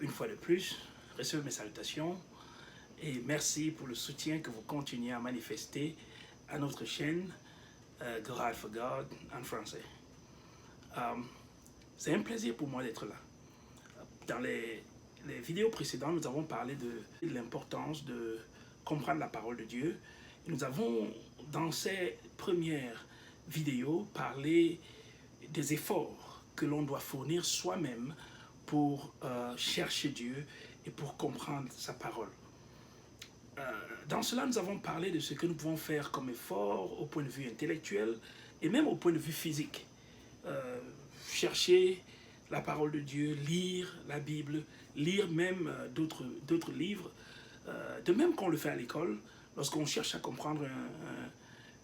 une fois de plus, recevez mes salutations et merci pour le soutien que vous continuez à manifester à notre chaîne God for God en français. C'est un plaisir pour moi d'être là. Dans les vidéos précédentes, nous avons parlé de l'importance de comprendre la parole de Dieu. Et nous avons, dans ces premières vidéos, parlé des efforts que l'on doit fournir soi-même pour chercher Dieu et pour comprendre sa parole. Dans cela, nous avons parlé de ce que nous pouvons faire comme effort au point de vue intellectuel et même au point de vue physique. Chercher la parole de Dieu, lire la Bible, lire même d'autres livres, de même qu'on le fait à l'école. Lorsqu'on cherche à comprendre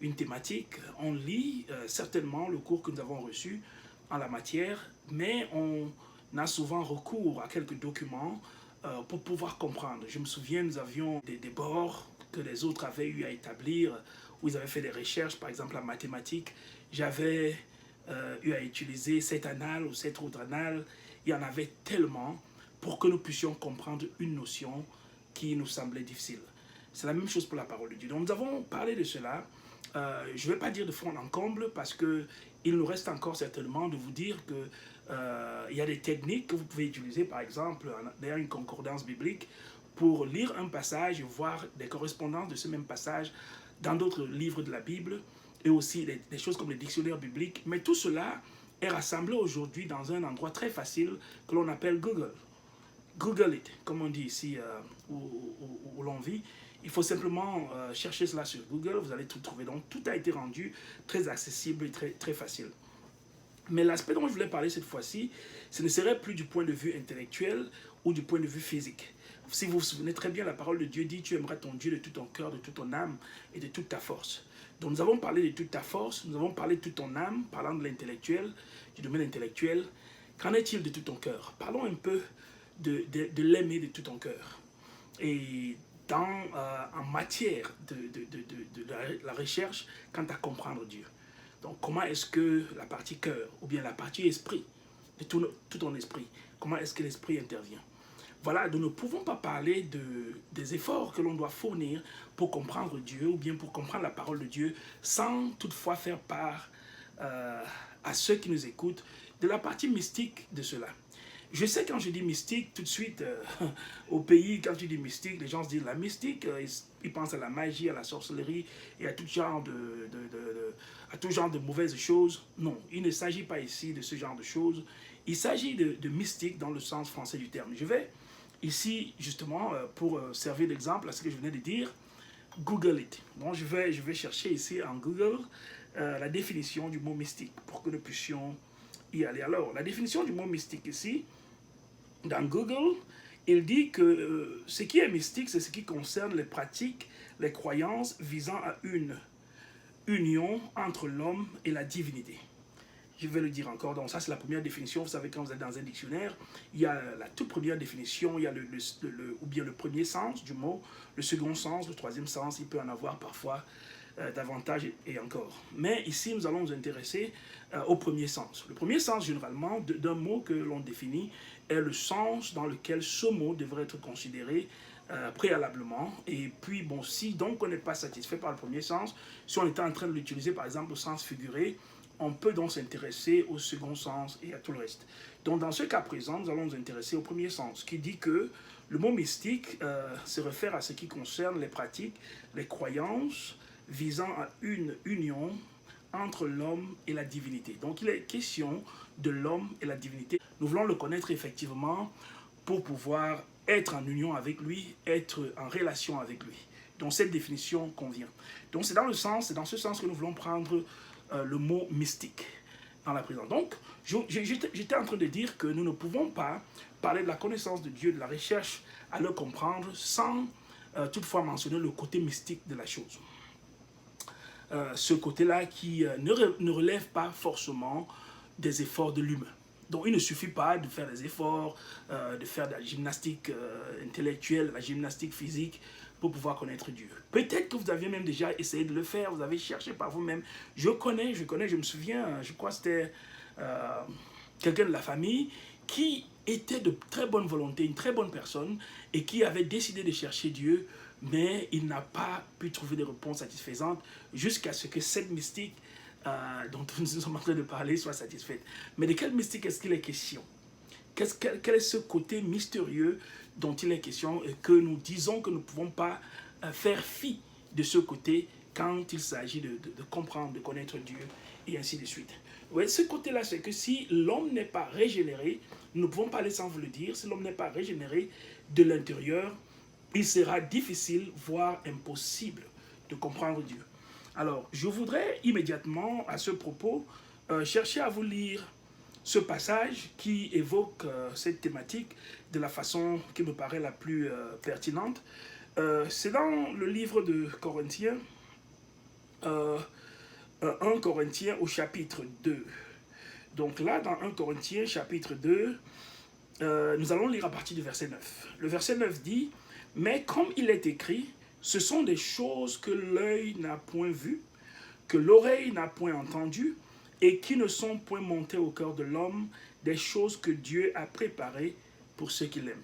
une thématique, on lit certainement le cours que nous avons reçu en la matière, mais on a souvent recours à quelques documents pour pouvoir comprendre. Je me souviens, nous avions des bords que les autres avaient eu à établir, où ils avaient fait des recherches, par exemple en mathématiques. J'avais eu à utiliser cette annale ou cette autre annale. Il y en avait tellement pour que nous puissions comprendre une notion qui nous semblait difficile. C'est la même chose pour la parole de Dieu. Donc nous avons parlé de cela. Je ne vais pas dire de fond en comble parce qu'il nous reste encore certainement de vous dire que il y a des techniques que vous pouvez utiliser, par exemple, derrière une concordance biblique, pour lire un passage et voir des correspondances de ce même passage dans d'autres livres de la Bible, et aussi des choses comme les dictionnaires bibliques. Mais tout cela est rassemblé aujourd'hui dans un endroit très facile que l'on appelle Google. Google it, comme on dit ici où l'on vit. Il faut simplement chercher cela sur Google, vous allez tout trouver. Donc tout a été rendu très accessible et très facile. Mais l'aspect dont je voulais parler cette fois-ci, ce ne serait plus du point de vue intellectuel ou du point de vue physique. Si vous vous souvenez très bien, la parole de Dieu dit « Tu aimeras ton Dieu de tout ton cœur, de toute ton âme et de toute ta force ». Donc nous avons parlé de toute ta force, nous avons parlé de toute ton âme, parlant de l'intellectuel, du domaine intellectuel. Qu'en est-il de tout ton cœur? Parlons un peu de l'aimer de tout ton cœur. Et en matière de la recherche quant à comprendre Dieu. Donc, comment est-ce que la partie cœur, ou bien la partie esprit, de tout ton esprit, comment est-ce que l'esprit intervient? Voilà, nous ne pouvons pas parler des efforts que l'on doit fournir pour comprendre Dieu, ou bien pour comprendre la parole de Dieu, sans toutefois faire part à ceux qui nous écoutent de la partie mystique de cela. Je sais, quand je dis mystique, tout de suite, au pays, quand tu dis mystique, les gens se disent la mystique, ils pensent à la magie, à la sorcellerie et à tout genre de mauvaises choses. Non, il ne s'agit pas ici de ce genre de choses. Il s'agit de mystique dans le sens français du terme. Je vais ici, justement, pour servir d'exemple à ce que je venais de dire, Google it. Donc, je vais chercher ici en Google la définition du mot mystique pour que nous puissions y aller. Alors, la définition du mot mystique ici, dans Google, il dit que ce qui est mystique, c'est ce qui concerne les pratiques, les croyances visant à une union entre l'homme et la divinité. Je vais le dire encore, donc ça c'est la première définition. Vous savez, quand vous êtes dans un dictionnaire, il y a la toute première définition, il y a ou bien le premier sens du mot, le second sens, le troisième sens, il peut en avoir parfois davantage et encore. Mais ici, nous allons nous intéresser au premier sens. Le premier sens, généralement, d'un mot que l'on définit est le sens dans lequel ce mot devrait être considéré préalablement. Et puis, bon, si donc on n'est pas satisfait par le premier sens, si on était en train de l'utiliser, par exemple, au sens figuré, on peut donc s'intéresser au second sens et à tout le reste. Donc, dans ce cas présent, nous allons nous intéresser au premier sens, qui dit que le mot mystique se réfère à ce qui concerne les pratiques, les croyances, visant à une union entre l'homme et la divinité. Donc il est question de l'homme et la divinité. Nous voulons le connaître effectivement pour pouvoir être en union avec lui, être en relation avec lui. Donc cette définition convient. Donc c'est dans ce sens que nous voulons prendre le mot mystique dans la présence. Donc j'étais en train de dire que nous ne pouvons pas parler de la connaissance de Dieu, de la recherche à le comprendre, sans toutefois mentionner le côté mystique de la chose. Ce côté-là qui ne relève pas forcément des efforts de l'humain. Donc il ne suffit pas de faire des efforts, de faire de la gymnastique intellectuelle, de la gymnastique physique pour pouvoir connaître Dieu. Peut-être que vous aviez même déjà essayé de le faire, vous avez cherché par vous-même. Je me souviens, je crois que c'était quelqu'un de la famille qui était de très bonne volonté, une très bonne personne, et qui avait décidé de chercher Dieu, mais il n'a pas pu trouver de réponse satisfaisante jusqu'à ce que cette mystique dont nous sommes en train de parler soit satisfaite. Mais de quelle mystique est-ce qu'il est question? Quel est ce côté mystérieux dont il est question et que nous disons que nous ne pouvons pas faire fi de ce côté quand il s'agit de comprendre, de connaître Dieu et ainsi de suite. Ouais, ce côté-là, c'est que si l'homme n'est pas régénéré, nous ne pouvons pas aller sans vous le dire, si l'homme n'est pas régénéré de l'intérieur, il sera difficile, voire impossible, de comprendre Dieu. Alors, je voudrais immédiatement, à ce propos, chercher à vous lire ce passage qui évoque cette thématique de la façon qui me paraît la plus pertinente. C'est dans le livre de Corinthiens, 1 Corinthiens au chapitre 2. Donc là, dans 1 Corinthiens chapitre 2, nous allons lire à partir du verset 9. Le verset 9 dit, « Mais comme il est écrit, ce sont des choses que l'œil n'a point vues, que l'oreille n'a point entendues, et qui ne sont point montées au cœur de l'homme, des choses que Dieu a préparées pour ceux qui l'aiment. »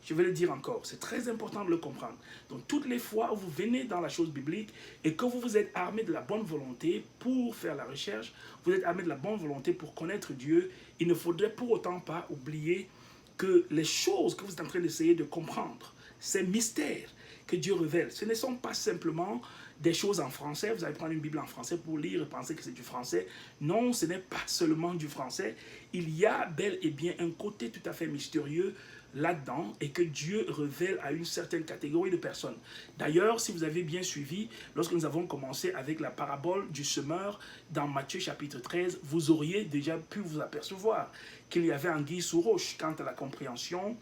Je vais le dire encore, c'est très important de le comprendre. Donc toutes les fois où vous venez dans la chose biblique et que vous vous êtes armé de la bonne volonté pour faire la recherche, vous êtes armé de la bonne volonté pour connaître Dieu, il ne faudrait pour autant pas oublier que les choses que vous êtes en train d'essayer de comprendre, ces mystères que Dieu révèle, ce ne sont pas simplement des choses en français. Vous allez prendre une Bible en français pour lire et penser que c'est du français. Non, ce n'est pas seulement du français. Il y a bel et bien un côté tout à fait mystérieux là-dedans et que Dieu révèle à une certaine catégorie de personnes. D'ailleurs, si vous avez bien suivi, lorsque nous avons commencé avec la parabole du semeur dans Matthieu chapitre 13, vous auriez déjà pu vous apercevoir qu'il y avait anguille sous roche quant à la compréhension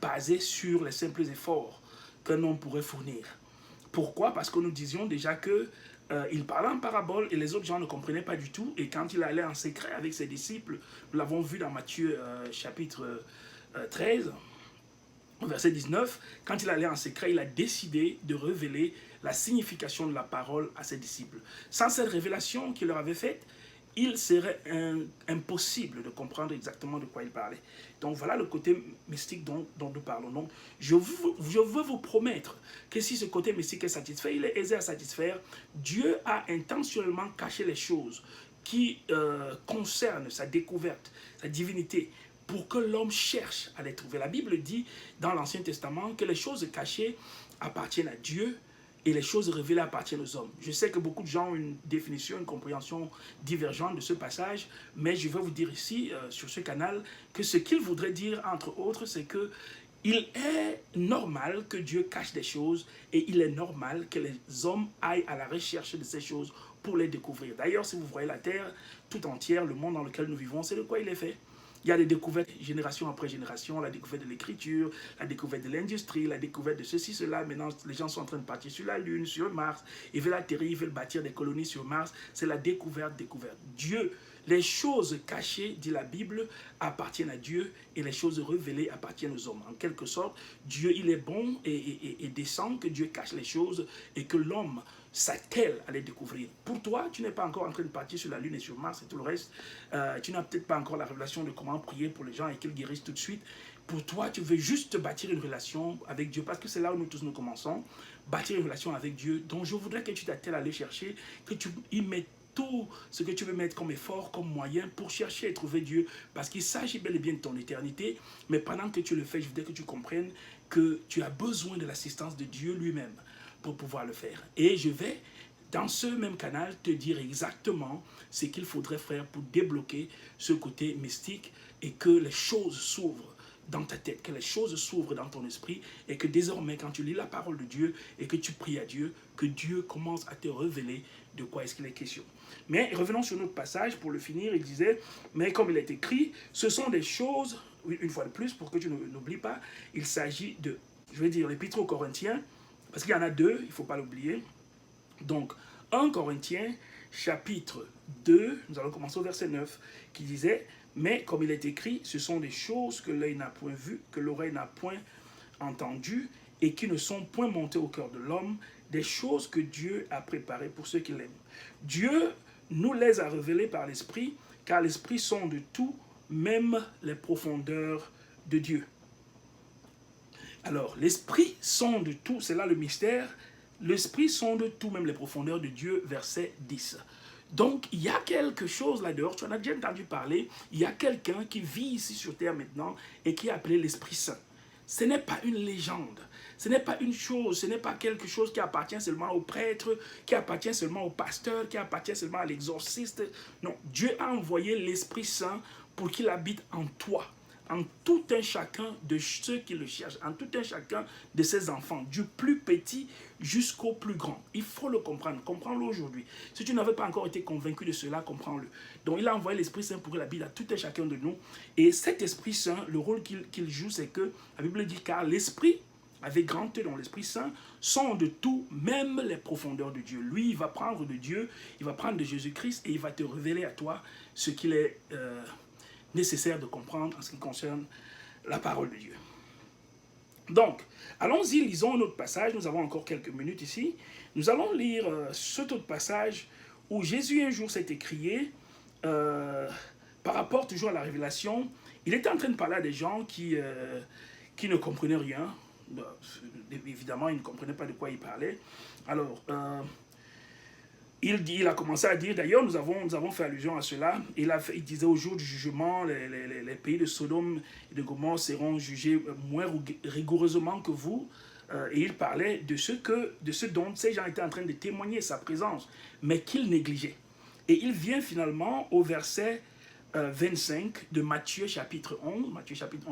basée sur les simples efforts qu'un homme pourrait fournir. Pourquoi? Parce que nous disions déjà que il parlait en parabole et les autres gens ne comprenaient pas du tout. Et quand il allait en secret avec ses disciples, nous l'avons vu dans Matthieu chapitre 13, verset 19, quand il allait en secret, il a décidé de révéler la signification de la parole à ses disciples. Sans cette révélation qu'il leur avait faite, il serait impossible de comprendre exactement de quoi il parlait. Donc voilà le côté mystique dont nous parlons. Donc je veux vous promettre que si ce côté mystique est satisfait, il est aisé à satisfaire. Dieu a intentionnellement caché les choses qui concernent sa découverte, sa divinité, pour que l'homme cherche à les trouver. La Bible dit dans l'Ancien Testament que les choses cachées appartiennent à Dieu, et les choses révélées appartiennent aux hommes. Je sais que beaucoup de gens ont une définition, une compréhension divergente de ce passage, mais je vais vous dire ici, sur ce canal, que ce qu'il voudrait dire, entre autres, c'est que il est normal que Dieu cache des choses et il est normal que les hommes aillent à la recherche de ces choses pour les découvrir. D'ailleurs, si vous voyez la Terre tout entière, le monde dans lequel nous vivons, c'est de quoi il est fait. Il y a des découvertes génération après génération, la découverte de l'écriture, la découverte de l'industrie, la découverte de ceci, cela. Maintenant, les gens sont en train de partir sur la Lune, sur Mars. Ils veulent atterrir, ils veulent bâtir des colonies sur Mars. C'est la découverte. Dieu, les choses cachées, dit la Bible, appartiennent à Dieu et les choses révélées appartiennent aux hommes. En quelque sorte, Dieu, il est bon et décent que Dieu cache les choses et que l'homme s'attelle à les découvrir. Pour toi, tu n'es pas encore en train de partir sur la Lune et sur Mars et tout le reste. Tu n'as peut-être pas encore la révélation de comment prier pour les gens et qu'ils guérissent tout de suite. Pour toi, tu veux juste bâtir une relation avec Dieu parce que c'est là où nous tous nous commençons. Bâtir une relation avec Dieu. Donc, je voudrais que tu t'attelles à aller chercher, que tu y mettes tout ce que tu veux mettre comme effort, comme moyen pour chercher et trouver Dieu. Parce qu'il s'agit bel et bien de ton éternité. Mais pendant que tu le fais, je voudrais que tu comprennes que tu as besoin de l'assistance de Dieu lui-même pour pouvoir le faire. Et je vais, dans ce même canal, te dire exactement ce qu'il faudrait faire pour débloquer ce côté mystique et que les choses s'ouvrent dans ta tête, que les choses s'ouvrent dans ton esprit et que désormais, quand tu lis la parole de Dieu et que tu pries à Dieu, que Dieu commence à te révéler de quoi est-ce qu'il est question. Mais revenons sur notre passage, pour le finir, il disait, mais comme il est écrit, ce sont des choses, une fois de plus, pour que tu n'oublies pas, il s'agit de, je vais dire, l'épître aux Corinthiens, parce qu'il y en a deux, il ne faut pas l'oublier. Donc, 1 Corinthiens, chapitre 2, nous allons commencer au verset 9, qui disait, « Mais comme il est écrit, ce sont des choses que l'œil n'a point vues, que l'oreille n'a point entendues, et qui ne sont point montées au cœur de l'homme, des choses que Dieu a préparées pour ceux qui l'aiment. Dieu nous les a révélées par l'Esprit, car l'Esprit sonde tout, même les profondeurs de Dieu. Alors, l'Esprit sonde tout, c'est là le mystère. L'Esprit sonde tout, même les profondeurs de Dieu, verset 10. Donc, il y a quelque chose là-dehors, tu en as déjà entendu parler, il y a quelqu'un qui vit ici sur terre maintenant et qui est appelé l'Esprit Saint. Ce n'est pas une légende, ce n'est pas une chose, ce n'est pas quelque chose qui appartient seulement aux prêtres, qui appartient seulement aux pasteurs, qui appartient seulement à l'exorciste. Non, Dieu a envoyé l'Esprit Saint pour qu'il habite en toi, en tout un chacun de ceux qui le cherchent, en tout un chacun de ses enfants, du plus petit jusqu'au plus grand. Il faut le comprendre, comprends-le aujourd'hui. Si tu n'avais pas encore été convaincu de cela, comprends-le. Donc il a envoyé l'Esprit Saint pour qu'il habite à tout un chacun de nous. Et cet Esprit Saint, le rôle qu'il joue, c'est que la Bible dit, car l'Esprit, avec grand T dans l'Esprit Saint, sont de tout, même les profondeurs de Dieu. Lui, il va prendre de Dieu, il va prendre de Jésus-Christ et il va te révéler à toi ce qu'il est nécessaire de comprendre en ce qui concerne la parole de Dieu. Donc, allons-y, lisons un autre passage. Nous avons encore quelques minutes ici. Nous allons lire cet autre passage où Jésus un jour s'est écrié par rapport toujours à la révélation. Il était en train de parler à des gens qui ne comprenaient rien. Évidemment, ils ne comprenaient pas de quoi il parlait. Alors, il a commencé à dire, d'ailleurs nous avons fait allusion à cela, il disait au jour du jugement, les pays de Sodome et de Gomorrhe seront jugés moins rigoureusement que vous. Et il parlait de ce dont ces gens étaient en train de témoigner sa présence, mais qu'ils négligeaient. Et il vient finalement au verset 25 de Matthieu chapitre 11,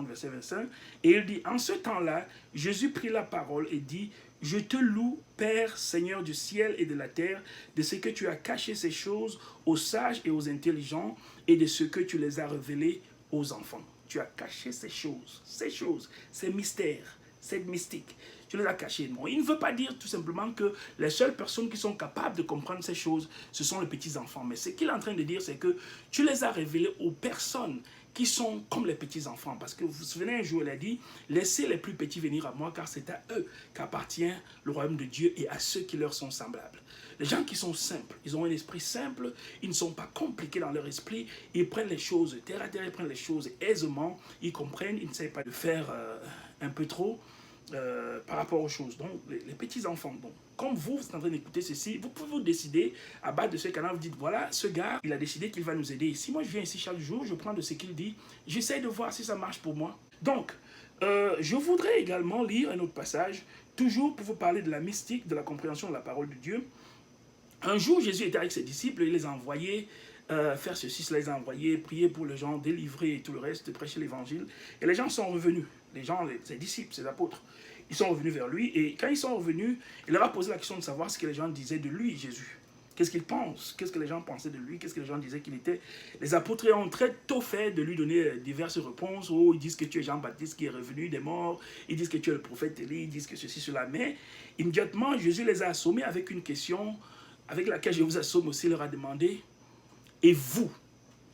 verset 25, et il dit, en ce temps-là, Jésus prit la parole et dit, je te loue, Père, Seigneur du ciel et de la terre, de ce que tu as caché ces choses aux sages et aux intelligents, et de ce que tu les as révélées aux enfants. Tu as caché ces choses, ces mystères, cette mystique. Tu les as cachés. Bon, il ne veut pas dire tout simplement que les seules personnes qui sont capables de comprendre ces choses, ce sont les petits-enfants. Mais ce qu'il est en train de dire, c'est que tu les as révélés aux personnes qui sont comme les petits-enfants. Parce que vous vous souvenez, un jour, il a dit, laissez les plus petits venir à moi, car c'est à eux qu'appartient le royaume de Dieu et à ceux qui leur sont semblables. Les gens qui sont simples, ils ont un esprit simple, ils ne sont pas compliqués dans leur esprit, ils prennent les choses terre à terre, ils prennent les choses aisément, ils comprennent, ils ne savent pas de faire un peu trop par rapport aux choses. Donc, les petits-enfants, donc, comme vous êtes en train d'écouter ceci, vous pouvez vous décider à bas de ce canal, vous dites, voilà, ce gars, il a décidé qu'il va nous aider. Si moi je viens ici chaque jour, je prends de ce qu'il dit, j'essaie de voir si ça marche pour moi. Donc, je voudrais également lire un autre passage, toujours pour vous parler de la mystique, de la compréhension de la parole de Dieu. Un jour, Jésus était avec ses disciples, il les a envoyés faire ceci, cela, les a envoyés, prier pour les gens, délivrer et tout le reste, prêcher l'évangile. Et les gens sont revenus, les gens, ses disciples, ses apôtres. Ils sont revenus vers lui et quand ils sont revenus, il leur a posé la question de savoir ce que les gens disaient de lui, Jésus. Qu'est-ce qu'ils pensent? Qu'est-ce que les gens pensaient de lui? Qu'est-ce que les gens disaient qu'il était? Les apôtres ont très tôt fait de lui donner diverses réponses. Oh, ils disent que tu es Jean-Baptiste qui est revenu des morts. Ils disent que tu es le prophète Élie. Ils disent que ceci, cela. Mais immédiatement, Jésus les a assommés avec une question avec laquelle je vous assomme aussi. Il leur a demandé, et vous,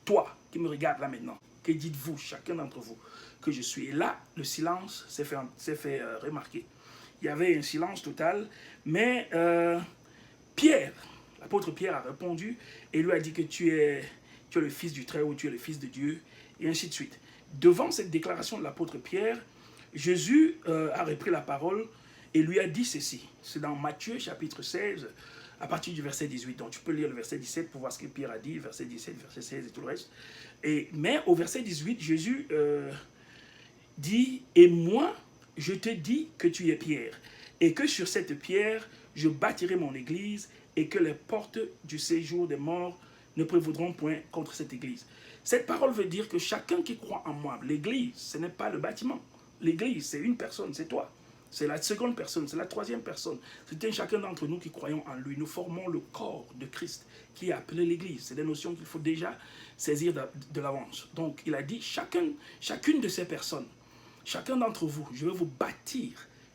toi qui me regardes là maintenant, que dites-vous, chacun d'entre vous, que je suis? Et là, le silence s'est fait remarquer. Il y avait un silence total, mais Pierre, l'apôtre Pierre a répondu et lui a dit que tu es le fils du Très-Haut, tu es le fils de Dieu, et ainsi de suite. Devant cette déclaration de l'apôtre Pierre, Jésus a repris la parole et lui a dit ceci. C'est dans Matthieu chapitre 16, à partir du verset 18. Donc tu peux lire le verset 17 pour voir ce que Pierre a dit, verset 17, verset 16 et tout le reste. Mais au verset 18, Jésus dit, et moi, je te dis que tu es Pierre, et que sur cette pierre, je bâtirai mon église, et que les portes du séjour des morts ne prévaudront point contre cette église. Cette parole veut dire que chacun qui croit en moi, l'église, ce n'est pas le bâtiment. L'église, c'est une personne, c'est toi. C'est la seconde personne, c'est la troisième personne. C'est chacun d'entre nous qui croyons en lui. Nous formons le corps de Christ qui est appelé l'église. C'est des notions qu'il faut déjà saisir de l'avance. Donc, il a dit, chacune de ces personnes, chacun d'entre vous, je vais vous bâtir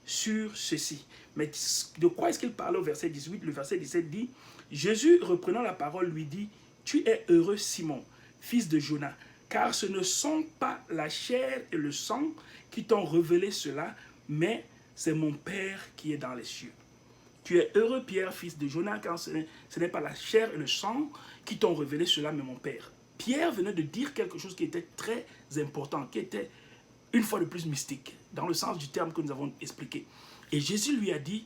sur ceci. Mais de quoi est-ce qu'il parlait au verset 18? Le verset 17 dit, Jésus, reprenant la parole, lui dit, tu es heureux, Simon, fils de Jonas, car ce ne sont pas la chair et le sang qui t'ont révélé cela, mais c'est mon Père qui est dans les cieux. Tu es heureux, Pierre, fils de Jonas, car ce n'est pas la chair et le sang qui t'ont révélé cela, mais mon Père. Pierre venait de dire quelque chose qui était très important, qui était une fois de plus mystique, dans le sens du terme que nous avons expliqué. Et Jésus lui a dit,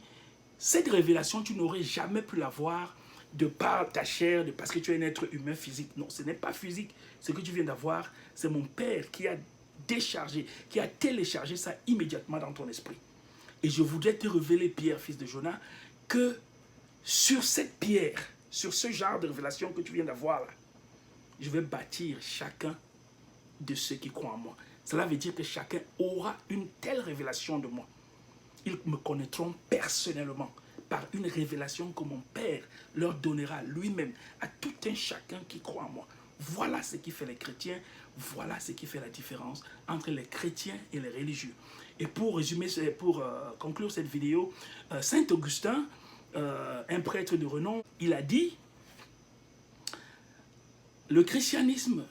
cette révélation, tu n'aurais jamais pu l'avoir de par ta chair, parce que tu es un être humain physique. Non, ce n'est pas physique. Ce que tu viens d'avoir, c'est mon Père qui a déchargé, qui a téléchargé ça immédiatement dans ton esprit. Et je voudrais te révéler, Pierre, fils de Jonas, que sur cette pierre, sur ce genre de révélation que tu viens d'avoir là, je vais bâtir chacun de ceux qui croient en moi. Cela veut dire que chacun aura une telle révélation de moi. Ils me connaîtront personnellement par une révélation que mon Père leur donnera lui-même à tout un chacun qui croit en moi. Voilà ce qui fait les chrétiens, voilà ce qui fait la différence entre les chrétiens et les religieux. Et pour résumer, pour conclure cette vidéo, Saint Augustin, un prêtre de renom, il a dit, le christianisme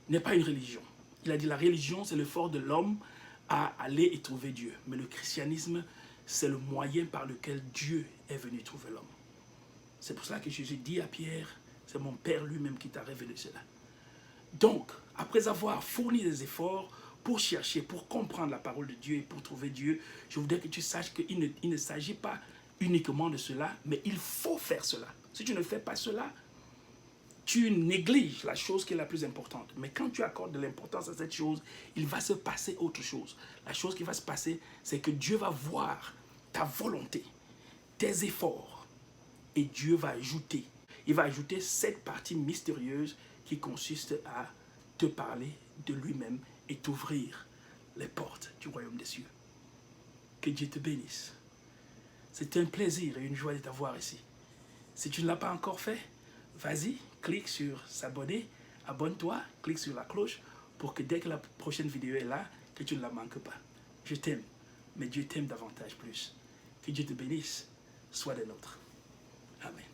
n'est pas une religion. Il a dit, la religion, c'est l'effort de l'homme à aller et trouver Dieu. Mais le christianisme, c'est le moyen par lequel Dieu est venu trouver l'homme. C'est pour cela que Jésus dit à Pierre, c'est mon Père lui-même qui t'a révélé cela. Donc, après avoir fourni des efforts pour chercher, pour comprendre la parole de Dieu et pour trouver Dieu, je voudrais que tu saches qu'il ne s'agit pas uniquement de cela, mais il faut faire cela. Si tu ne fais pas cela, tu négliges la chose qui est la plus importante. Mais quand tu accordes de l'importance à cette chose, il va se passer autre chose. La chose qui va se passer, c'est que Dieu va voir ta volonté, tes efforts, et Dieu va ajouter. Il va ajouter cette partie mystérieuse qui consiste à te parler de lui-même et t'ouvrir les portes du royaume des cieux. Que Dieu te bénisse. C'est un plaisir et une joie de t'avoir ici. Si tu ne l'as pas encore fait, vas-y, clique sur s'abonner, abonne-toi, clique sur la cloche pour que dès que la prochaine vidéo est là, que tu ne la manques pas. Je t'aime, mais Dieu t'aime davantage plus. Que Dieu te bénisse, sois des nôtres. Amen.